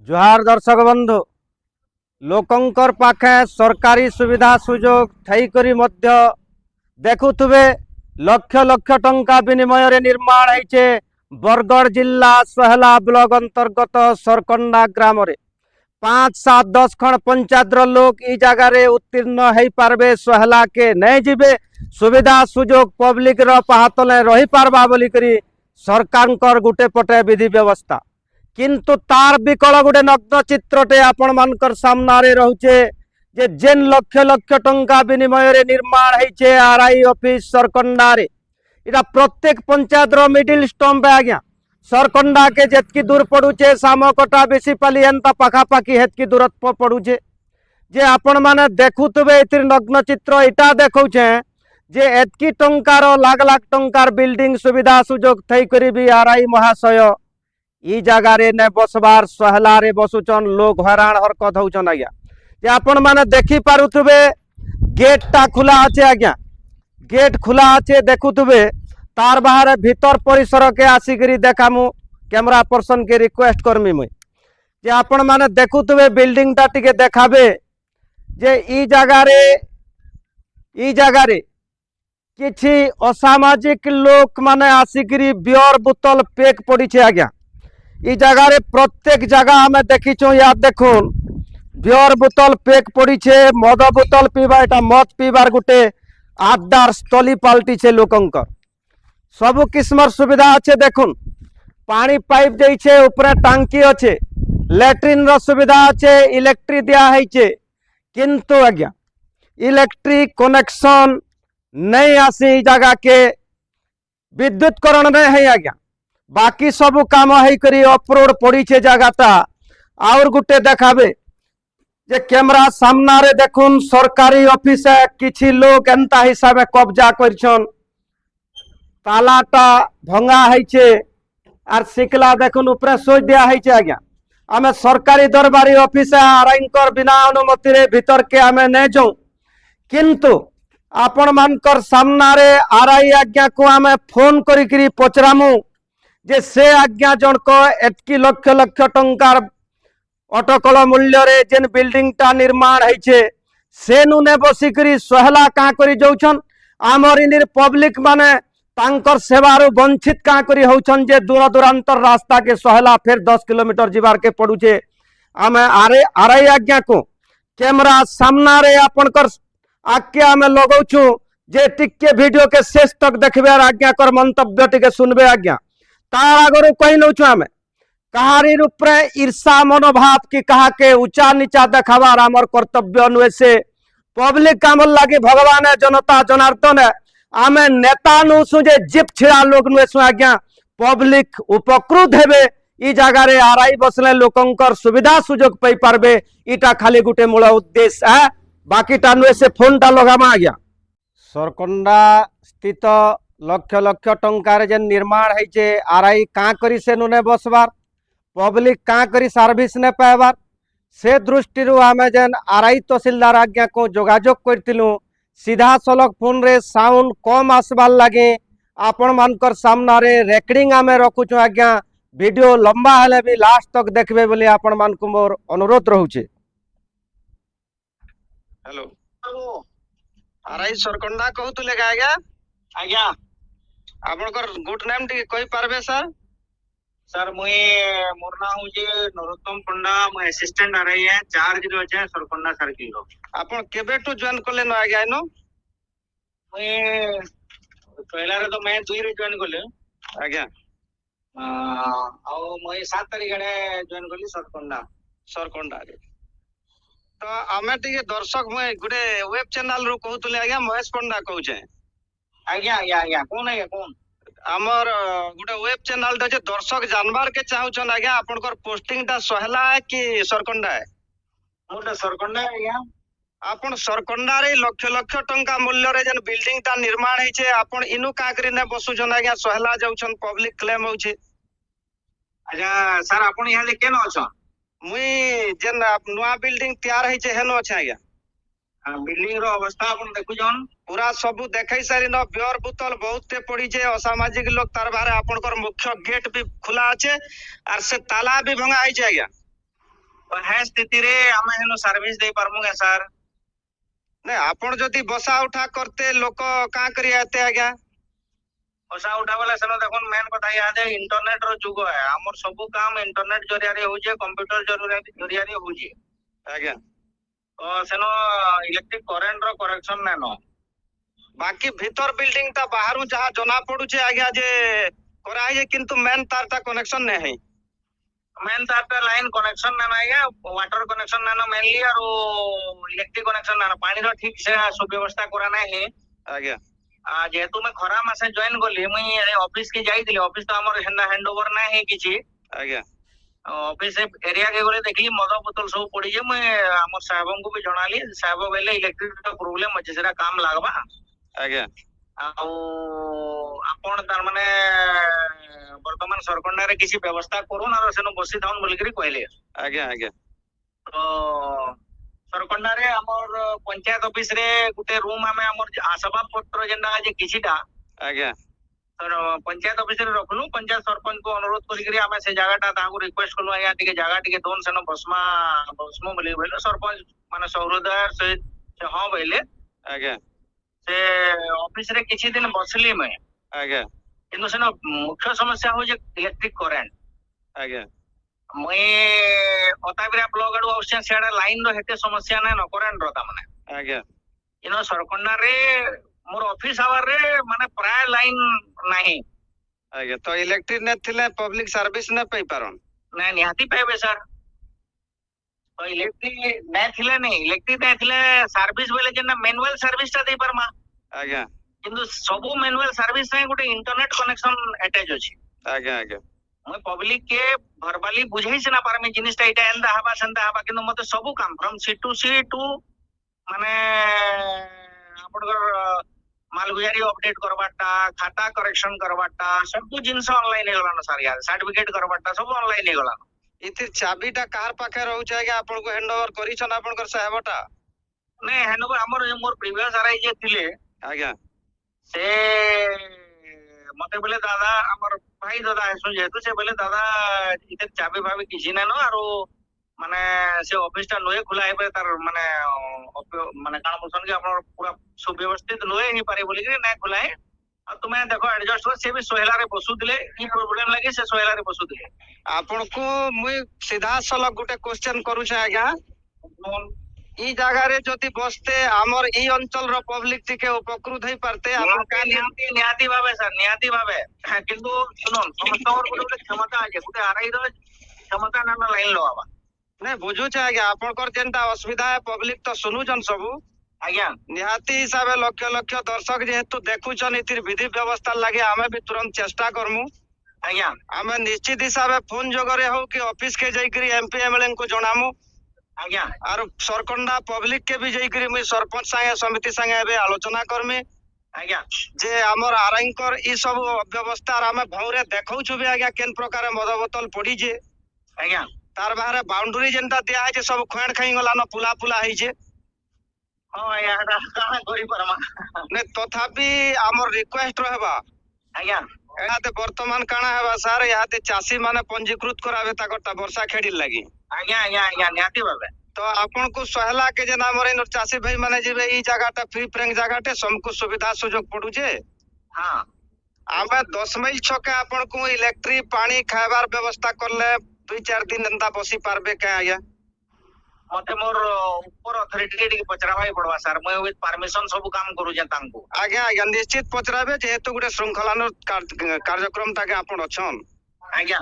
जोहार दर्शक बंधु लोकंकर पाखे सरकारी सुविधा सुजोग थईकरी मध्य देखुथुबे लक्ष लक्ष टंका विनिमय रे निर्माण होइछे बरगढ़ जिला सोहला ब्लॉक अंतर्गत सरकंडा ग्राम रे 5, 7, 10 खंड पंचायत लोग ई जगह रे उत्तीर्ण हो पारबे सोहला के नहीं जीवे सुविधा सुजोग पब्लिक रो पाहतले रही पारबा बोली करी सरकार गुटे पटे विधि व्यवस्था किंतु तार विकल गोटे नग्न चित्रटे आपण मानकर सामने रोचे जे जेन लक्ष लक्ष टंका विनिमय रे निर्माण होइछे आरआई ऑफिस सरकंडा रे इरा प्रत्येक पंचायत रो मिडिल स्टम्प है आज्ञा सरकंडा के जेतकी दूर पड़ुचे सामकटा बेसीपाली एंता पाखापाखी हेतकी दूरत्व पड़ुचे जे आपण माने देखुतबे इतिर नग्न चित्र इटा देखौछे जे एतकी टंकार लाख लाख टंकार बिल्डिंग सुविधा सुजोग थई करी भी आरआई महाशय ई जगह रे ने बसबार सोहला रे बसुचन लोग हैरान हरकत होचन आज्ञा जे आपण माने देखि पारुथबे गेट टा खुला আছে आज्ञा गेट खुला আছে देखुथबे तार बाहर भीतर परिसर के आसिकरी देखामु कैमरा पर्सन के रिक्वेस्ट करमी मुई जे आपण माने देखुथबे बिल्डिंग टा टिके देखाबे जे ई जगह रे किछि असामाजिक लोक माने आसिकरी बियर बोतल पेक पड़ी छे आज्ञा ई जगह रे प्रत्येक जगह हमें देखी छो याद देखुन बियर बोतल पेक पड़ी छे मद बोतल पीबा एटा मद पीबार गुटे आड्डार स्थली पाल्टी छे लोकंकर सब किस्मर सुविधा अच्छे देखुन पानी पाइप देइछे ऊपर टांकी अच्छे लैट्रिन रो सुविधा अच्छे इलेक्ट्रिक दिया है किंतु आज्ञा इलेक्ट्रिक कनेक्शन नहीं आसी जगह के विद्युतकरण नहीं है आज्ञा बाकी सब काम है करी अपरोड पड़ी छे जगहटा और गुटे देखाबे जे कैमरा सामना रे देखुन सरकारी ऑफिस किछि लोग एंता हिसाब में कब्जा करछन तालाटा भंगा है आर सिकला देखुन ऊपर सोच दिया है आज्ञा आमे सरकारी दरबारी ऑफिस आरआईकर बिना अनुमति रे भीतर के आमे नहीं जाऊं किंतु आपण मानकर सामना रे आरआई आज्ञा को आमे फोन करी पचरामु जे से आज्ञा जनक एतकी लक्ष लक्ष टंकार अटकल मूल्य रे जेन बिल्डिंग टा निर्माण है से नुने बसिकरी सोहला का करी जाउछन आमर इनिर पब्लिक माने तांकर सेवारु वंचित का करी होउछन जे दूर दूरांतर रास्ता के सोहला फिर 10 किलोमीटर जीवार के पड़ुचे आमे आरआई आज्ञा को कैमरा सामना रे आपनकर आके आमे लगौछु जे टिके वीडियो के शेष तक देखबे आज्ञा कर मंतव्य टिके सुनबे आज्ञा तार आगरु कहि नौछु आमे कहारी रूप रे ईर्षा मनोभाव की कहा के ऊंचा नीचा देखावार आमर कर्तव्य नुहे से पब्लिक कामल लागी भगवान जनता जनार्दन आमे नेता नुसु जे जीप छिड़ा लोग नुहे आज्ञा पब्लिक उपकृत हेबे ई जगह रे आरआई बसले लोकंकर सुविधा सुजोग पई पारबे इटा खाली गुटे मूल उद्देश्य है बाकी टा नुहे से फोन टा लगामा आज्ञा सरकंडा स्थित लक्ष लक्ष टंकार जेन निर्माण है आरआई का करी से नुने बसबार पब्लिक का करी सर्विस ने पाइबार से दृष्टि आमे जेन आरआई तहसीलदार आज्ञा को जोगाजोग करथिलु सीधा सलग फोन रे साउंड कम आसबार लगे आपण मानकर सामना रे रेकर्डिंग आमे रखुछु आज्ञा वीडियो लंबा हेले भी लास्ट तक देखबे बोली आपण मान को मोर अनुरोध रहउछे। हेलो आरआई सरकंडा कहतुले का आज्ञा आज्ञा आपनकर गुड नेम टी कहि पारबे सर सर मुई मोर ना हूँ जे नरोत्तम पंडा मुई असिस्टेंट आरआई है चार्ज जो है सरकंडा सर्किल रो आपन केबे टू जॉइन करले न आज्ञा नो मुई पहला रे तो मैं 2 रे जॉइन करले आज्ञा आ मुई 7 तारीख रे जॉइन करली सरकंडा रे तो आमे टिके दर्शक मुई गुडे वेब चैनल रो कहतुले आज्ञा महेश पंडा कहूछे आज्ञा आज्ञा आज्ञा कौन है कौन आमर गुटे वेब चैनल टा जे दर्शक जानबार के चाहुछन आज्ञा आपनकर पोस्टिंग टा सोहला है कि सरकंडा है मोटा सरकंडा है आज्ञा आपन सरकंडा रे लक्ष लक्ष टंका मूल्य रे जन बिल्डिंग टा निर्माण है आपन इनु काकरी ने बसुछन आज्ञा सोहला जाउछन पब्लिक क्लेम होछे अच्छा सर आपन यहाँ ले केन अछन मुई जेन नुआ बिल्डिंग तैयार है हेनो अछि आज्ञा बिल्डिंग रो अवस्था अपन देखु जन पूरा सबू देखै सारी न बियर बोतल बहुत पड़ी छे असामाजिक लोग तार बारे आपनकर मुख्य गेट भी खुला আছে আর সে তালা भी भंगा है आज्ञा तो है स्थिति रे हमें हेनो सर्विस दे पारमु के सर नहीं आपण जदि बसा उठा करते लोक का करिया एते आज्ञा ओसा उठा वाला सनो देखो मेन कथा याद है इंटरनेट रो जुग है हमर सब काम इंटरनेट जरिया रे होजे कंप्यूटर जरिया रे होजे आज्ञा तो सेनो इलेक्ट्रिक करंट रो करेक्शन नै नो बाकी भीतर बिल्डिंग ता बाहरु जहा जना पड़ू छे आज्ञा जे कराई जे किंतु मेन तार ता कनेक्शन नै है मेन तार लाइन कनेक्शन ना आया वाटर कनेक्शन ना मेनली और इलेक्ट्रिक कनेक्शन ना पानी रो ठीक से सुव्यवस्था करा ना है आज्ञा जेहेतु मैं खरा मासे जॉइन गली मुई ऑफिस के जाई ऑफिस तो हमर हैंडओवर ना है किछि आज्ञा ऑफिस एरिया के गले देखली मद बोतल सब पड़ी जे मैं हमर साहब को भी जणाली साहब बेले इलेक्ट्रिक का प्रॉब्लम अछि सेरा काम लागबा आज्ञा आपण तार माने वर्तमान सरकंडा रे किसी व्यवस्था करून और सेनो बसी थाउन बोलकरी कहले आज्ञा आज्ञा तो सरकंडा रे हमर पंचायत ऑफिस रे गुटे रूम हमें हमर आसबाब पत्र जेना जे किछिटा आज्ञा तर पंचायत ऑफिस रे रखलु पंचायत सरपंच को अनुरोध करी हमें से जगहटा ताको रिक्वेस्ट करलु या टिके जगह टिके दोन सेनो बसमो बोली बोले सरपंच माने सौरदर से हां बोले आज्ञा से ऑफिस रे किछि दिन बसली मैं आज्ञा किंतु सेनो मुख्य समस्या हो जे इलेक्ट्रिक करंट आज्ञा मैं अताबिरा ब्लॉक आडू आउछन सेडा लाइन रो हेते समस्या ना न करंट रो ता माने आज्ञा इनो सरकंडा रे मोर ऑफिस आवर रे माने प्राय लाइन नाही आज्ञा तो इलेक्ट्रिक ने थिले पब्लिक सर्विस ने पई पारन ना निहाती पाइबे सर तो इलेक्ट्रिक ना थिले नहीं इलेक्ट्रिक ना थिले सर्विस बोले जेना मैनुअल सर्विस ता दे परमा आज्ञा किंतु सबो मैनुअल सर्विस रे गुटे इंटरनेट कनेक्शन अटैच अछि आज्ञा आज्ञा मैं पब्लिक के भरबाली बुझाई से ना पारमे जिनिसटा एटा एंदा हबा सेंदा हबा किंतु मते सब काम फ्रॉम सी टू माने आपनकर मालगुजारी अपडेट करबाटा खाता करेक्शन करबाटा सब कुछ जिंस ऑनलाइन हे गलान सर यार सर्टिफिकेट करबाटा सब ऑनलाइन हे गलान इतिर चाबीटा कार पाखे रहू छै आज्ञा आपन को हैंडओवर करी छन आपनकर साहेबटा ने हैंडओवर हमर मोर प्रीवियस आरआई जे थिले आज्ञा से मते बोले दादा हमर भाई दादा है जेतु से बोले दादा इते चाबी भाबी किछि ना नो आरो माने से ऑफिस टा नोए खुला है तार माने माने काण बोलसन कि आपन पूरा सुव्यवस्थित नोए ही पारे बोली कि ना खुला है आ तुमे देखो एडजस्ट हो से भी सोहेला रे बसु दिले की प्रॉब्लम लागे से सोहेला रे बसु दिले आपन को मुई सीधा सलग गुटे क्वेश्चन करू छै आज्ञा ई जगह रे जति बसते हमर ई अंचल रो पब्लिक टिके उपकृत होई परते आपन का निहाती भाबे सर निहाती भाबे किंतु सुनो समस्त और गुटे क्षमता आहे गुटे आरआई रो क्षमता ना लाइन लवाबा नहीं बुझू छै आज्ञा आपनकर जेंता असुविधा है पब्लिक तो सुनु जन सबु आज्ञा निहाती हिसाबे लक्ष लक्ष दर्शक जेहेतु देखु छन इतिर विधि व्यवस्था लागे हमें भी तुरंत चेष्टा करमु आज्ञा हमें निश्चित हिसाबे फोन जगरे हो कि ऑफिस के जाइकरी एमपी एमएलए को जणामु आज्ञा आरो सरकंडा पब्लिक के भी जाइकरी मुई सरपंच संगे समिति संगे एबे आलोचना करमी आज्ञा जे हमर आरआईकर ई सब व्यवस्था हमें भौरे देखौ छु भी आज्ञा केन प्रकार मद बोतल पड़ी जे आज्ञा तार बाहर बाउंड्री जेंता दिया है जे सब खोण खाई गला न पुला पुला है जे हां यार काना करी परमा ने तथापि हमर रिक्वेस्ट रहबा आज्ञा एहाते वर्तमान काना हेबा सर एहाते चासी माने पंजीकृत करावे ताकरता वर्षा खेड़ी लागी आज्ञा आज्ञा आज्ञा निहाती भाबे तो आपन को सहला के जना हमर इन चासी भाई माने जेबे ई जगहटा फ्री फ्रेंक जगहटे सबको सुविधा सुयोग पड़ू जे हां आमे 10 माइल छके आपन को इलेक्ट्रिक पानी खाइबार व्यवस्था करले 2-4 दिन एंता बसी पारबे के आया मते मोर ऊपर अथॉरिटी के पचरा भाई पड़वा सर मैं विथ परमिशन सब काम करू जे तांको आज्ञा आज्ञा निश्चित पचराबे जेहेतु गुटे श्रृंखलानो कार्यक्रम ताके आपन अछन आज्ञा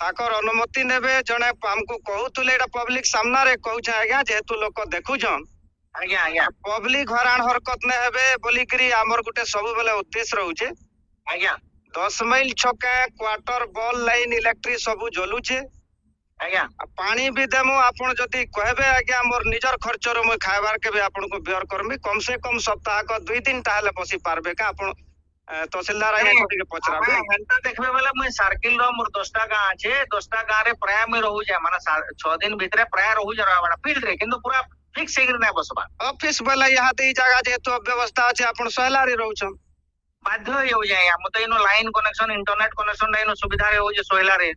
ताकर अनुमति नेबे जने हमको कहूतले एटा पब्लिक सामना रे कहू छै आज्ञा जेहेतु लोक देखु छन आज्ञा आज्ञा पब्लिक हरान हरकत ने हेबे बोली करी हमर गुटे सब बेले उद्देश्य रहू छै आज्ञा 10 माइल छके क्वार्टर बॉल लाइन इलेक्ट्रिक सब जलू छै आज्ञा पानी भी देमु आपन जति कहबे आज्ञा मोर निजर खर्च रो मैं खाइबार के भी आपन को बेयर करमी कम से कम सप्ताह को 2 दिन ताले बसी पारबे का आपन तहसीलदार आया के पचराबे घंटा देखबे वाला मैं सर्किल रो मोर 10टा गां আছে 10टा गां रे प्राय में रहू जे माने 6 दिन भीतर प्राय रहू जे बड़ा फील्ड रे किंतु पूरा फिक्स हेगिर ना बसबा ऑफिस वाला यहाँ ते जगह जेहेतु व्यवस्था अच्छे आपन सहलारी रहू छन बाध्य हो जाए हम तो इनो लाइन कनेक्शन इंटरनेट कनेक्शन इनो सुविधा रे हो जे सोहेला रे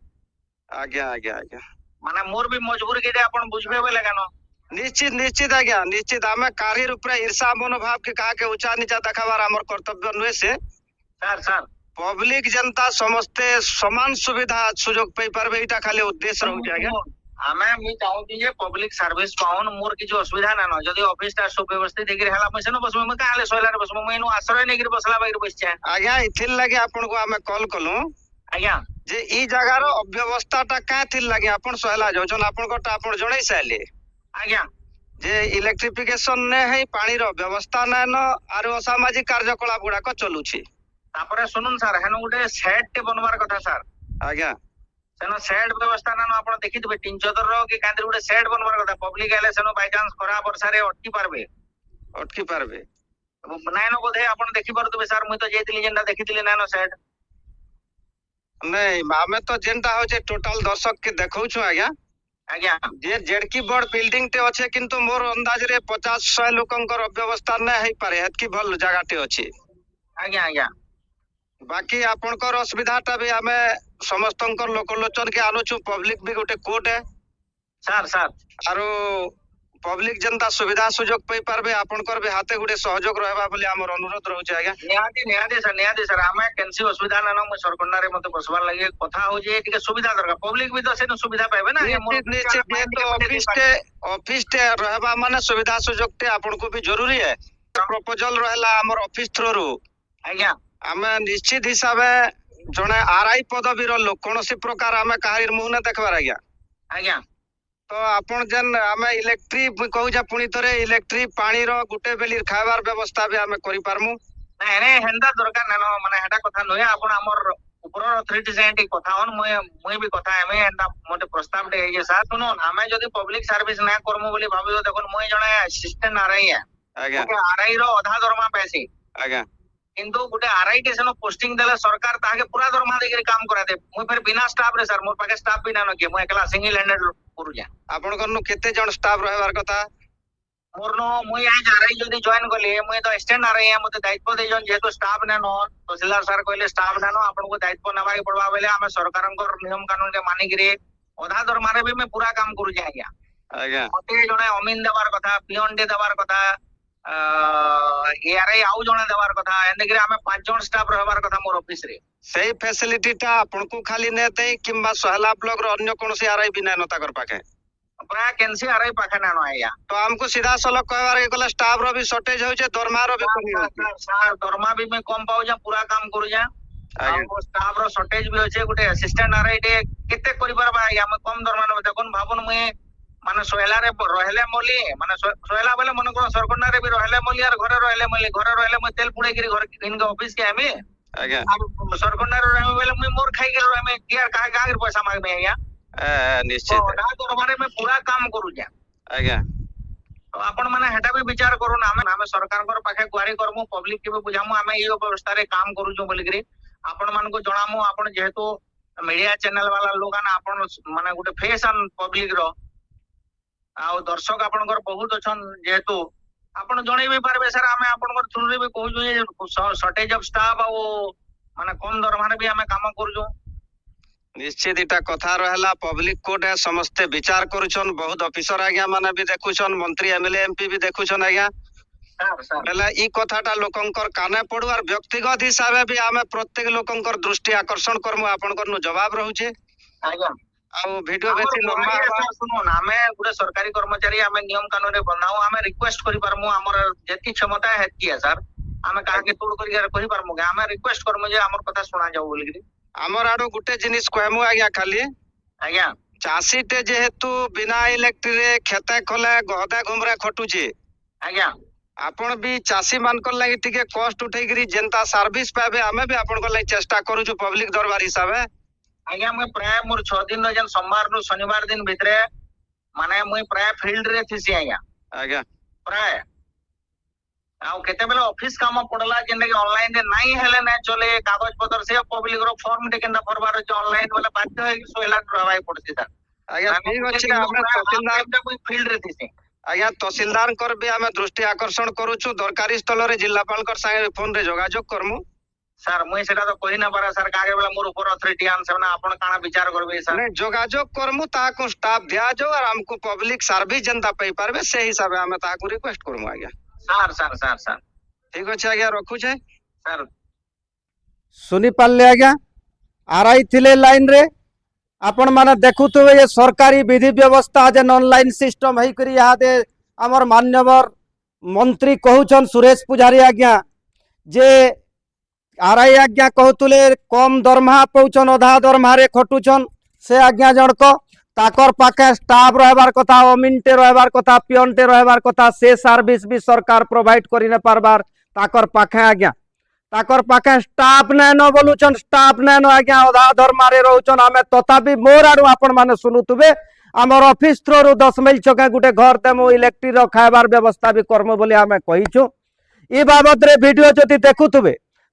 आज्ञा आज्ञा आज्ञा ମାନେ ମୋର ବି ମଜବୁରି କି ଆପଣ ବୁଝବେ ବୋଲେ କେନ निश्चित निश्चित आज्ञा निश्चित आम कार्य ऊपर ईर्षा मनोभाव के कहा उचा नीचा देखाबार आमर कर्तव्य नुहे से ସାର୍ ସାର୍ पब्लिक जनता समस्ते समान सुविधा सुजोग पाई पारबे एटा खाली उद्देश्य रहउचे आज्ञा ଆମେ ମୁଁ ଚାହୁଁଛି ଯେ ପବ୍ଲିକ ସର୍ଭିସ ପାଉନ ମୋର କିଛି ଅସୁବିଧା ନା ନ ଯଦି ଅଫିସ ଟା ସୁବ୍ୟବସ୍ଥିତ ହେଇକି ହେଲା ମୁଁ ସେନ ବସବୁ ମୁଁ କାହାଲେ ଶୋଇଲାରେ ବସବୁ ମୁଁ ଏନୁ ଆଶ୍ରୟ ନେଇକି ବସଲା ବାଇରେ ବସିଛେ आज्ञा इथिर लगे आपन को आमे कॉल कलु ଆଜ୍ଞା जे ई जगार अव्यवस्था टा का थिर लगे आपन सहला जोजन आपन कोटा आपन जणै साले ଆଜ୍ଞା जे इलेक्ट्रिफिकेशन ने है पानी रो व्यवस्था ना न आरो असामाजिक कार्यकलाप गुडा को चलुछि ତାପରେ ଶୁଣୁନ ସାର୍ ହେନ ଗୋଟେ ସେଟ୍ ଟେ ବନବାର କଥା ସାର୍ आज्ञा ସେନ ସେଟ୍ ବ୍ୟବସ୍ଥା ନା ଆପଣ ଦେଖିଥିବେ ଟିଞ୍ଚଦର କି କାନ୍ଦିର ଗୋଟେ ସେଟ୍ ବନବାର କଥା ପବ୍ଲିକ ହେଲେ ସେନ ବାଇ ଚାନ୍ସ ଖରା ବର୍ଷାରେ ଅଟକି ପାରବେ अटकी पारबे ନାଇନ ବୋଧେ ଆପଣ ଦେଖି ପାରୁଥିବେ ସାର୍ ମୁଇଁ ତ ଯାଇଥିଲି ଯେନ୍ଟା ଦେଖିଥିଲି ନାଇନ ସେଟ୍ नहीं आमे तो जेनटा हो जे टोटल दर्शक के देखौछु आज्ञा ଆଜ୍ଞା जे जेडकी बड़ बिल्डिंग टे अच्छे किंतु मोर अंदाज रे 50-100 लोकंकर अव्यवस्था न है पारे हेतकी भल जगह टे अच्छे ଆଜ୍ଞା ଆଜ୍ଞା बाकी आपनकर असुविधा टा भी आमे समस्तंकर लोकलोचन के आनुछु पब्लिक भी गोटे कोट है ସାର୍ ସାର୍ आरो पब्लिक जनता सुविधा सुजोग पाई पारबे आपनकर भी हाथे गुटे सहयोग रहबा बोली हमर अनुरोध रहउचे आज्ञा ନିହାତି ସାର୍ ଆମେ କେନସି ଅସୁବିଧା ନାନ ମୁଁ ସରକଣ୍ଡାରେ ମତେ ବସବାର ଲାଗି କଥା ହଉଛି ଟିକେ ସୁବିଧା ଦରକାର ପବ୍ଲିକ ବି ତ ସେନ ସୁବିଧା पाइबे ना निश्चित निश्चित ये तो ऑफिस टे रहबा माने सुविधा सुजोग टे आपन को भी जरूरी है प्रपोजल रहला हमर ऑफिस थ्रू रु ଆଜ୍ଞା आमे निश्चित हिसाबे जने आरआई पदवी रो लोक कोनोसी प्रकार आमे काहरी मुह न देखबार आज्ञा ଆଜ୍ଞା तो आपण जन आमे इलेक्ट्रिक कहू जा पुनी तरे इलेक्ट्रिक पानी रो गुटे बेली खाइबार व्यवस्था भी आमे करि पारमु ନାଇଁ ନାଇଁ ହେନ୍ତା ଦରକାର ନାନ ମାନେ ହେଟା କଥା ନୁହେଁ ଆପଣ ଆମର ଉପର ଅଥରିଟି ସାଙ୍ଗେ କଥା ହନ୍ ମୁଇଁ ବି କଥା ହେମି ଏନ୍ତା ମତେ ପ୍ରସ୍ତାବ ଟେ ହେଇଛି ସାର୍ ଶୁଣୁନ ଆମେ ଯଦି ପବ୍ଲିକ ସର୍ଭିସ ନା କରମୁ ବୋଲି ଭାବିବ ଦେଖୁନ ମୁଇଁ ଜଣେ ଆସିଷ୍ଟାଣ୍ଟ ଆରଆଇ आज्ञा ଗୋଟେ ଆରଆଇ ର ଅଧା ଦରମା ପାଇସି आज्ञा କିନ୍ତୁ ଗୋଟେ ଆରଆଇ ଟେ ସେନ ପୋଷ୍ଟିଂ ଦେଲେ ସରକାର ତାହାକେ ପୁରା ଦରମା ଦେଇକି କାମ କରାଇଦେ ମୁଇଁ ଫେର ବିନା ଷ୍ଟାଫ ରେ ସାର୍ ମୋର ପାଖେ ଷ୍ଟାଫ ବି ନାନ କିଏ ମୁଁ એકଲା ସିଙ୍ଗଲ ହ୍ୟାଣ୍ଡେड କରୁଛେ आपण कनु केते जन स्टाफ रहबार कथा मोर नो मुई आज आरआई जदी जॉइन करली मुई तो स्टैंड आरआई मते दायित्व दे जन जेतो स्टाफ ने नो तहसीलदार सर कहले स्टाफ ने नो आपन को दायित्व नबा के पड़वा बेले हमें सरकारंकर नियम कानून के मानि गिरे अधा दरमारे भी मैं पूरा काम करू जे आज्ञा आज्ञा मते जने अमीन देवार कथा पियन डे देवार कथा एआरआई आउ जने देवार कथा एंदे गिरे हमें 5 जन स्टाफ रहबार कथा मोर ऑफिस रे सेही फैसिलिटी टा आपण को खाली ने दे किंबा सहला ब्लॉक रो अन्य कोनोसी आरआई बिना नता कर पाके प्राय केनसी आरआई पाखे ना नो आया तो हमको सीधा सलक कहबार के गला स्टाफ रो भी शॉर्टेज होय छे दरमा रो भी कमी होय छे सर दरमा भी मैं कम पाउ जा पूरा काम करू जा आज्ञा स्टाफ रो शॉर्टेज भी होचे गुटे असिस्टेंट आरआई टे केते करि परबा या हम कम दरमा न देखन भाबन मुए माने सोहेला रे रहले मोली माने सोहेला बेले मन को सरकंडा रे भी रहले मोली और घरे रहले मैं तेल पुड़े गिरी घर इनके ऑफिस के हमें आज्ञा सरकंडा रे रहमे बेले मैं मोर खाई के रहमे किया का पैसा मांग में या निश्चित तो दरबारे में पूरा काम करू जा आज्ञा तो आपण माने हेटा भी विचार करू ना हमें सरकार कर पाखे गुहारी करमु पब्लिक के भी बुझामु हमें ये व्यवस्था रे काम करू जो बोली करी आपण मान को जणामु आपण जेहेतु मीडिया चैनल वाला लोग ना आपण माने गुटे फेस अन पब्लिक रो आ दर्शक आपनकर बहुत अछन जेहेतु आपण जणै भी पारबे सर हमें आपनकर थ्रू रे भी कहू जे शॉर्टेज ऑफ स्टाफ आ माने कम दरमा रे भी हमें काम करू निश्चित इटा कथा रहला पब्लिक कोर्ट है समस्ते विचार करूछन बहुत ऑफिसर आज्ञा माने भी देखुछन मंत्री एमएलए एमपी भी देखुछन आज्ञा बेला ई कथाटा लोकंकर काने पडु और व्यक्तिगत हिसाबे भी हमें प्रत्येक लोकंकर दृष्टि आकर्षण करमु आपनकर नु जवाब रहउछे आज्ञा आ वीडियो बेसी लंबा सुनो ना हमें गुटे सरकारी कर्मचारी हमें नियम कानून रे बनाऊ हमें रिक्वेस्ट करि परमु हमर जेती क्षमता है हेती है सर हमें काहे के तोड़ करि कहि परमु हमें रिक्वेस्ट करमु जे हमर कथा सुना जाऊ बोल के हमर आडो गुटे जिनिस कहमु आज्ञा खाली आज्ञा चासी टे जेहेतु बिना इलेक्ट्रिक रे खेते खोले गहदा घुमरा खटुचे आज्ञा आपण भी चासी मानकर लागि टिके कॉस्ट उठै गिरी जनता सर्विस पाबे हमें भी आपण को लागि चेष्टा करू छु पब्लिक दरबार हिसाबे आज्ञा मैं प्राय मोर 6 दिन रे जन सोमवार नु शनिवार दिन भितरे माने मैं प्राय फील्ड रे थिसी आज्ञा आज्ञा प्राय आउ केते बेले ऑफिस काम पड़ला जेने के ऑनलाइन रे नहीं हेले ना चले कागज पत्र से पब्लिक रो फॉर्म टे केनता भरबार जे ऑनलाइन वाला बाध्य है सोहेला रहबाई पड़ती सर आज्ञा ठीक अछि हमें तहसीलदार कोई फील्ड रे थिसी आज्ञा तहसीलदार कर भी हमें दृष्टि आकर्षण करू छु दरकारी स्थल रे जिल्लापाल कर संगे फोन रे जोगाजोग करमु ସାର୍ ମୁଇଁ ସେଟା ତ କହି ନା ପାରେ ସାର୍ କାगे ବେला मोर ऊपर अथॉरिटी आन से आपण काना विचार करबे सार नहीं जोगाजोग करमु ताको स्टाफ दिया जो और हमको पब्लिक सर्विस जनता पाई पारबे से हिसाब से हमें ताको रिक्वेस्ट करमु आज्ञा सार सार सार सार ठीक अच्छे आज्ञा रखु छे सार सुनी पाले आज्ञा आरआई थिले लाइन रे आपण माने देखुथुबे ये सरकारी विधि व्यवस्था जे ऑनलाइन सिस्टम है करी यहाँ दे हमर मान्यवर मंत्री कहउछन सुरेश पुजारी आज्ञा जे आरआई आज्ञा कहतुले कम दरमहा पौछन अधा दरमहा रे खटुछन से आज्ञा जणक ताकर पाखे स्टाफ रहबार कथा अमिनटे रहबार कथा पियनटे रहबार कथा से सर्विस भी सरकार प्रोवाइड करि न पारबार ताकर पाखे आज्ञा ताकर पाखे स्टाफ नैन बोलुछन स्टाफ नैन आज्ञा अधा दरमारे रहउछन आमे तथापि मोर आडू आपण माने सुनुतुबे आमर ऑफिस थ्रो 10 माइल छके गुटे घर देमु इलेक्ट्रिक रो खाइबार व्यवस्था भी करमु बोली आमे कहिछु ई बाबत रे वीडियो जति देखुतुबे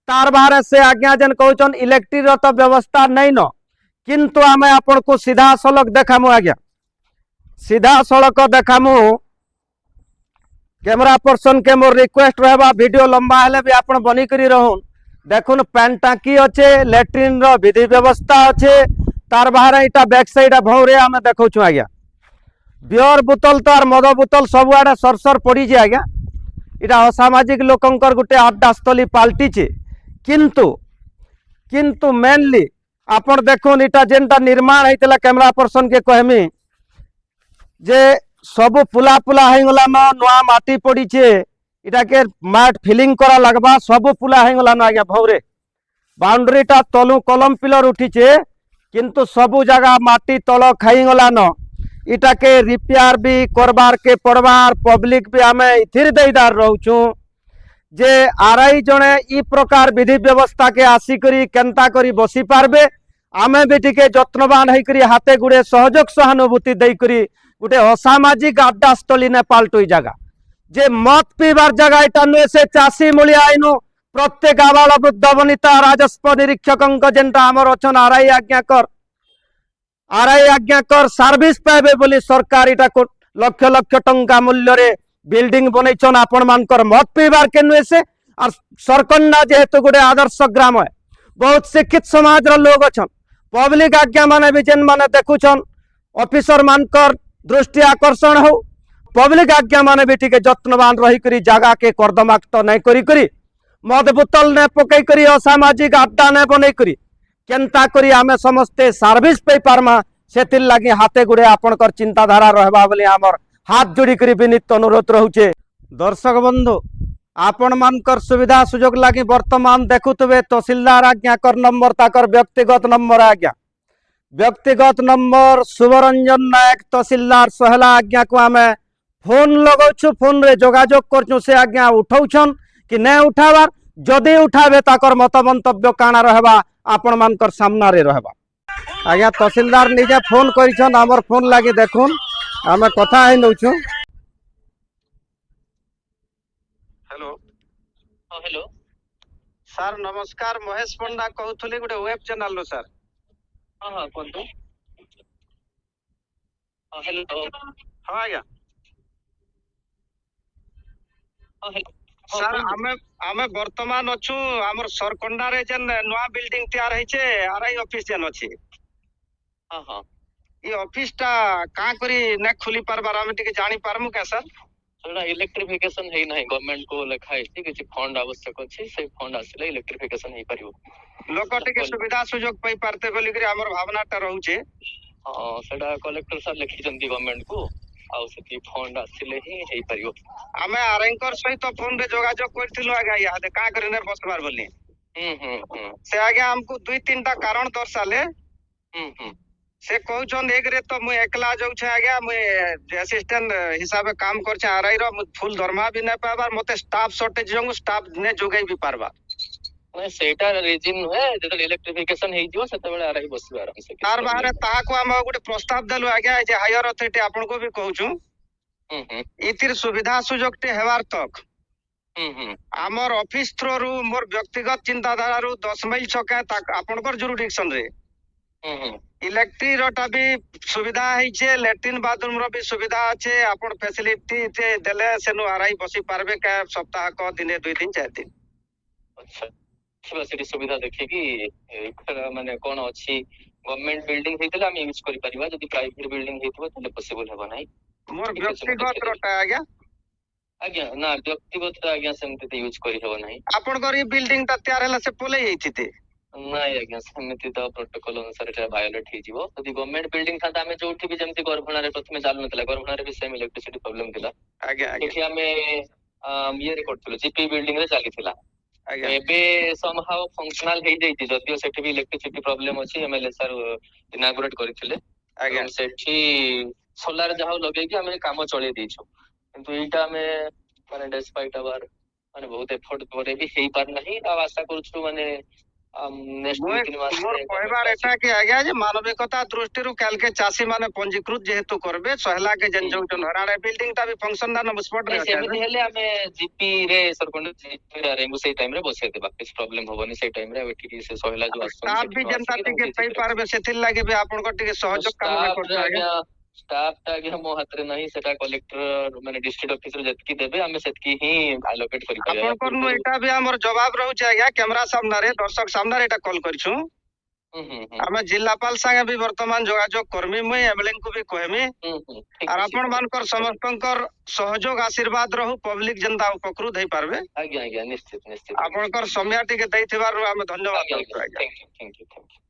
तार बाहर से आज्ञा जेन कहउछन इलेक्ट्रिक रो तो व्यवस्था नै न किंतु आमे आपण को सीधा सड़क देखामु आज्ञा सीधा सड़क देखामु कैमरा पर्सन के मोर रिक्वेस्ट रहबा वीडियो लंबा हेले भी आपण बनी करी रहून देखुन पैन टांकी अच्छे लैट्रिन रो विधि व्यवस्था अच्छे तार बाहर इटा बैक साइड भौरे आमे देखौछु आज्ञा बियर बोतल तार मद बोतल सब आड़े सरसर पड़ी जे आज्ञा इटा असामाजिक लोकंकर गुटे अड्डा स्थली पाल्टी छे किंतु मेनली आपण देखुन इटा जेनटा निर्माण हेतला कैमरा पर्सन के कहमी जे सब पुला पुला हेगला न नुआ माटी पड़ी छे इटा के माट फिलिंग करा लगबा सब पुला हेगला न आज्ञा भौरे बाउंड्री टा तलु कलम पिलर उठी छे किंतु सबु जगह माटी तल खाईगला न इटा के रिपेयर भी करबार के पड़बार पब्लिक भी आमे इथिर देदार रहउछु जे आरआई जने ई प्रकार विधि व्यवस्था के आसी करी केंता करी बसी पारबे आमे भी टिके जत्नवान है करी हाथे गुड़े सहयोग सहानुभूति दे करी गुटे असामाजिक अड्डा स्थली ने पाल्टोई जगह जे मत पीबार जगह इटा नुए से चाषी मूलिया आईनु प्रत्येक आबाल वृद्ध वनिता राजस्व निरीक्षक जेनटा आमर अछन आरआई आज्ञाकर सर्विस पाइबे बोली सरकार इटा लक्ष लक्ष टंका मूल्य रे बिल्डिंग बनैछन आपण मानकर मत पीबार के नुए से और सरकंडा जेहेतु गोटे आदर्श ग्राम है बहुत शिक्षित समाज रो लोग अछन पब्लिक आज्ञा माने भी जेन माने देखुछन ऑफिसर मानकर दृष्टि आकर्षण हो पब्लिक आज्ञा माने भी टिके जत्नवान रही करी जगह के कर्दमाक्त नहीं करी करी मद बोतल ने पकई करी असामाजिक अड्डा ने बनै करी केंता करी आमे समस्ते सर्विस पे पारमा सेतिल लागी हाथे गुड़े आपणकर चिंताधारा रहबा बोली हमर हाथ जोड़ी करी विनीत अनुरोध रहउचे दर्शक बंधु आपण मानकर सुविधा सुजोग लागी वर्तमान देखुतबे तहसीलदार आज्ञाकर नंबर ताकर व्यक्तिगत नंबर आज्ञा व्यक्तिगत नंबर शुभरंजन नायक तहसीलदार सहला आज्ञा को आमे फोन लगाउछु फोन रे जोगाजोग करछु से आज्ञा उठाउछन कि नै उठाबार जदि उठाबे ताकर मत मंतव्य काना रहबा आपण मानकर सामना रे रहबा आज्ञा तहसीलदार निजे फोन करिछन हमर फोन लागी देखुन आमे कथा है नउछु हेलो हां हेलो सर नमस्कार महेश पंडा कहउथली गुटे वेब चैनल लो सर हां हां कोनतो हां हेलो हां आज्ञा हां हेलो सर आमे वर्तमान अछु हमर सरकंडा रे जन नवा बिल्डिंग तैयार हैछे आरआई ऑफिस जन अछि हां हां ई ऑफिस टा का करी ने खुली परबार हम टिके जानि पारमु का सर सेटा इलेक्ट्रिफिकेशन है नाही गवर्नमेंट को लिखा है ठीक है फंड आवश्यक अछि से फंड आसिले इलेक्ट्रिफिकेशन है परियो लोक टिके सुविधा सुजोग पई पारते बोली करी हमर भावना टा रहउचे हां सेटा कलेक्टर सर लिखि जंती गवर्नमेंट को आउ से फंड आसिले ही परियो आमे आरएंकर सहित फोन रे जोगाजोग करथिलु आगा या दे का करे ने बसबार बोली से आगे हमको दुई तीन टा कारण दर्शाले से कहउछन एक रे तो मुई एकला जाउ छे आगे मुई असिस्टेंट हिसाब काम कर छे आरआई रो फुल दरमा भी नै पाबार मते स्टाफ शॉर्टेज जंग स्टाफ ने जोगाई भी पारबा नै सेटा रीजन है जेतल इलेक्ट्रिफिकेशन हे जिवो सेते बेले आरआई बसबा आराम से तार बाहर ताहा को हम गुटे प्रस्ताव देलु आगे जे हायर अथॉरिटी आपन को भी कहउछु इतिर सुविधा सुजोग टे हेवार तक आमर ऑफिस थ्रो रु मोर व्यक्तिगत चिंताधारा रु 10 माइल छके तक आपनकर जुरिडिक्शन रे इलेक्ट्रिक रोटा भी सुविधा है लैट्रिन बाथरूम रो भी सुविधा अच्छे आपन फैसिलिटी थे देले सेनु आरआई बसी पारबे का सप्ताह को दिने 2 दिन 4 दिन अच्छा ଦେଖିବା ସେଠି ସୁବିଧା ଦେଖିକି ମାନେ କଣ ଅଛି ଗଭର୍ଣ୍ଣମେଣ୍ଟ ବିଲ୍ଡିଂ ହେଇଥିଲେ ଆମେ ୟୁଜ କରିପାରିବା, ଯଦି ପ୍ରାଇଭେଟ ବିଲ୍ଡିଂ ହେଇଥିବ ତାହେଲେ ପସିବଲ ହେବ ନାହିଁ। ମୋର ଠିକ ଅଛି, ମୁଁ ବ୍ୟକ୍ତିଗତ ଦେଖିଦେବି। ରଟା ଆଜ୍ଞା। ଆଜ୍ଞା ନା ବ୍ୟକ୍ତିଗତ ଆଜ୍ଞା ସେମିତି ୟୁଜ କରିହେବ ନାହିଁ। ଆପଣଙ୍କର ଏଇ ବିଲ୍ଡିଂ ଟା ତିଆରି ହେଲା ସେ ପଲେଇ ଯାଇଥିତେ। ନାଇଁ ଆଜ୍ଞା ସେମିତି ତ ପ୍ରୋଟୋକଲ ଅନୁସାରେ ଏଟା ଭାୟୋଲେଟ ହେଇଯିବ। ଯଦି ଗଭର୍ଣ୍ଣମେଣ୍ଟ ବିଲ୍ଡିଂ ଥାନ୍ତା ଆମେ ଯୋଉଠି ବି ଯେମିତି ଗର୍ଭଣାରେ ପ୍ରଥମେ ଚାଲୁନଥିଲା, ଗର୍ଭଣାରେ ବି ସେମ ଇଲେକ୍ଟ୍ରିସିଟି ପ୍ରୋବ୍ଲେମ ଥିଲା। ଆଜ୍ଞା ଆଜ୍ଞା ସେଠି ଆମେ ଇଏରେ କରୁଥିଲୁ, ଜିପି ବିଲ୍ଡିଂ ରେ ଚାଲିଥିଲା। ତ ଆଜ୍ଞା ଏବେ somehow ଫଙ୍କସନାଲ ହେଇଯାଇଛି, ଯଦିଓ ସେଠି ବି ଇଲେକ୍ଟ୍ରିସିଟି ପ୍ରୋବ୍ଲେମ ଅଛି। ଏମଏଲଏ ସାର୍ ଇନାଗୁରେଟ କରିଥିଲେ ଆଜ୍ଞା। ଏବଂ ସେଠି ସୋଲାର ଯାହା ହଉ ଲଗେଇକି ଆମେ କାମ ଚଳେଇ ଦେଇଛୁ। କିନ୍ତୁ ଏଇଟା ଆମେ ମାନେ ଡେସ୍ପାଇଟ୍ ଆୱାର ମାନେ ବହୁତ ଏଫର୍ଟ ପରେ ବି ହେଇପାରୁନାହିଁ। ଆଉ ଆଶା କରୁଛୁ ମାନେ ନେକ୍ସଟ 2-3 ମାସ ମୋର କହିବାର ଏଟା କି ଆଜ୍ଞା ଯେ ମାନବିକତା ଦୃଷ୍ଟିରୁ କାଲକେ ଚାଷୀ ମାନେ ପଞ୍ଜୀକୃତ ଯେହେତୁ କରବେ ସହଲା के ଯେନ୍ ଯୋଉଛନ୍ ହରାଡେ ବିଲ୍ଡିଂ ଟା ବି ଫଙ୍କସନ दा ସ୍ପଟ ରେ ଅଛି। ସେମିତି ହେଲେ ଆମେ ଜିପି ରେ ସରପଞ୍ଚ ଜିପି ରେ ସେଇ ଟାଇମ ରେ ବସେଇଦେବା, କିଛି ପ୍ରୋବ୍ଲେମ ହବନି ସେଇ ଟାଇମ ରେ। ଆଉ ଏଠିକି ସେ ସହିଲା ଯୋଉ ଆସୁଛନ୍ତି ଷ୍ଟାଫ ବି ଯେନ୍ତା ଟିକେ ପାଇ ପାରବେ ସେଥିର ଲାଗି ବି ଆପଣଙ୍କ ଟିକେ ସହଯୋଗ କାମ କରୁଛୁ ଆଜ୍ଞା। ଷ୍ଟାଫ ଟା ଆଜ୍ଞା ମୋ ହାତରେ ନାହିଁ, ସେଟା କଲେକ୍ଟର ମାନେ ଡିଷ୍ଟ୍ରିକ୍ଟ ଅଫିସର ଯେତିକି ଦେବେ ଆମେ ସେତିକି ହିଁ ଆଲୋକେଟ କରିପାରିବା। ଆପଣଙ୍କର ନୁ ଏଟା ବି ଆମର ଜବାବ ରହୁଛି ଆଜ୍ଞା, କ୍ୟାମେରା ସାମ୍ନାରେ ଦର୍ଶକ ସାମ୍ନାରେ ଏଟା କଲ୍ କରିଛୁ। ଆମେ ଜିଲ୍ଲାପାଳ ସାଙ୍ଗେ ବି ବର୍ତ୍ତମାନ ଯୋଗାଯୋଗ କରମି, ମୁଇଁ ଏମଏଲଏ ଙ୍କୁ ବି କହିମି। আর ଆପଣ ମାନଙ୍କର ସମସ୍ତଙ୍କର ସହଯୋଗ ଆଶୀର୍ବାଦ ରହୁ, ପବ୍ଲିକ ଯେନ୍ତା ଉପକୃତ ହେଇ ପାରବେ। ଆଜ୍ଞା ଆଜ୍ଞା ନିଶ୍ଚିତ ନିଶ୍ଚିତ ଆପଣଙ୍କର ସମୟ ଟିକେ ଦେଇଥିବାରୁ ଆମେ ଧନ୍ୟବାଦ ଦଉଛୁ ଆଜ୍ଞା। Thank you.